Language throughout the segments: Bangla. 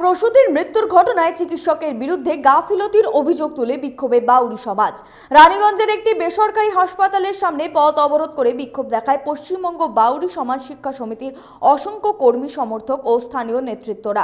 প্রসূতির মৃত্যুর ঘটনায় চিকিৎসকের বিরুদ্ধে গাফিলতির অভিযোগ তুলে বিক্ষোভে বাউরি সমাজ। রানীগঞ্জের একটি বেসরকারি হাসপাতালের সামনে পথ অবরোধ করে বিক্ষোভ দেখায় পশ্চিমবঙ্গ বাউরি সমাজ শিক্ষা সমিতির অসংখ্য কর্মী সমর্থক ও স্থানীয় নেতৃত্বরা।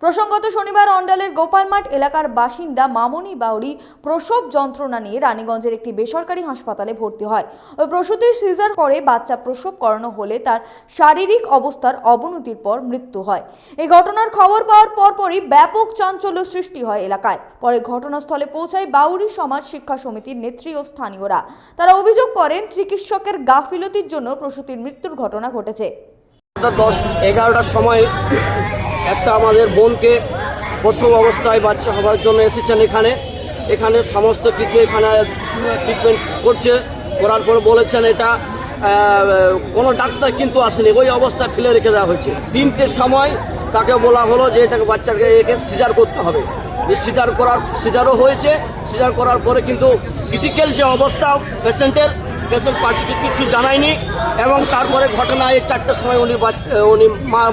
প্রসঙ্গত শনিবার অন্ডালের গোপালমাঠ এলাকার বাসিন্দা মামনি বাউরি প্রসব যন্ত্রণা নিয়ে রানীগঞ্জের একটি বেসরকারি হাসপাতালে ভর্তি হয়। ওই প্রসূতির সিজার করে বাচ্চা প্রসব করানো হলে তার শারীরিক অবস্থার অবনতির পর মৃত্যু হয়। এই ঘটনার খবর পাওয়ার পরপরই ব্যাপক চাঞ্চল্য সৃষ্টি হয় এলাকায়। পরে ঘটনাস্থলে পৌঁছায় বাউরি সমাজ শিক্ষা সমিতির নেত্রী ও স্থানীয়রা। তারা অভিযোগ করেন চিকিৎসকের গাফিলতির জন্য প্রসূতির মৃত্যুর ঘটনা ঘটেছে। 10-11টার সময় একটা আমাদের বোনকে প্রসব অবস্থায় বাচ্চা হওয়ার জন্য এসেছেন এখানে সমস্ত কিছু এখানে ট্রিটমেন্ট করার পর বলেছেন এটা কোনো ডাক্তার কিন্তু আসেনি, ওই অবস্থায় ফেলে রেখে দেওয়া হয়েছে। 3টের সময় তাকে বলা হলো যে এটাকে বাচ্চাকে সিজার করতে হবে। সিজারও হয়েছে। সিজার করার পরে কিন্তু ক্রিটিক্যাল যে অবস্থা পেশেন্ট পার্টিকে কিছু জানায়নি এবং তারপরে ঘটনায় 4টের সময় উনি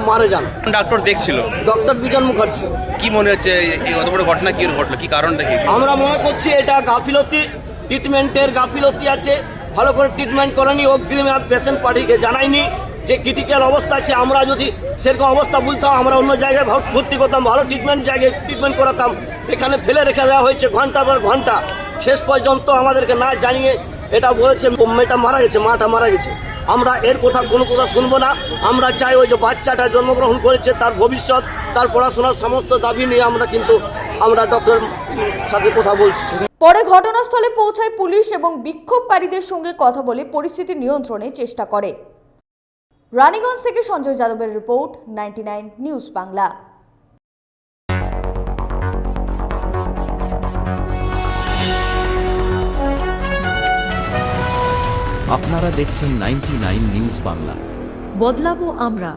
মারা যান। ডাক্তার দেখছিল ডক্টর বিজন মুখার্জি। কি মনে হচ্ছে এই অত বড় ঘটনা কি ঘটলো, কি কারণটা কি? আমরা মনে করছি এটা গাফিলতি, ট্রিটমেন্টের গাফিলতি আছে। ভালো করে ট্রিটমেন্ট করেনি, অগ্রিম পেশেন্ট পার্টিকে জানায়নি যে ক্রিটিক্যাল অবস্থা আছে। আমরা যদি সেরকম অবস্থা বুঝতাম আমরা অন্য জায়গায় ভর্তি করতাম, ভালো জায়গায় ট্রিটমেন্ট করাতাম। এখানে ফেলে রেখে দেওয়া হয়েছে ঘন্টার পর ঘন্টা। শেষ পর্যন্ত আমাদেরকে না জানিয়ে এটা বলেছে মেয়েটা মারা গেছে, মাটা মারা গেছে। আমরা এর কোনো কথা শুনবো না। আমরা চাই ওই যে বাচ্চাটা জন্মগ্রহণ করেছে তার ভবিষ্যৎ, তার পড়াশোনার সমস্ত দাবি নিয়ে আমরা ডক্টর সাথে কথা বলছি। পরে ঘটনাস্থলে পৌঁছায় পুলিশ এবং বিক্ষোভকারীদের সঙ্গে কথা বলে পরিস্থিতি নিয়ন্ত্রণে চেষ্টা করে। রানীগঞ্জ থেকে সঞ্জয় যাদবের রিপোর্ট, 99 নিউজ বাংলা। আপনারা দেখছেন 99 নিউজ বাংলা। বদলাবো আমরা।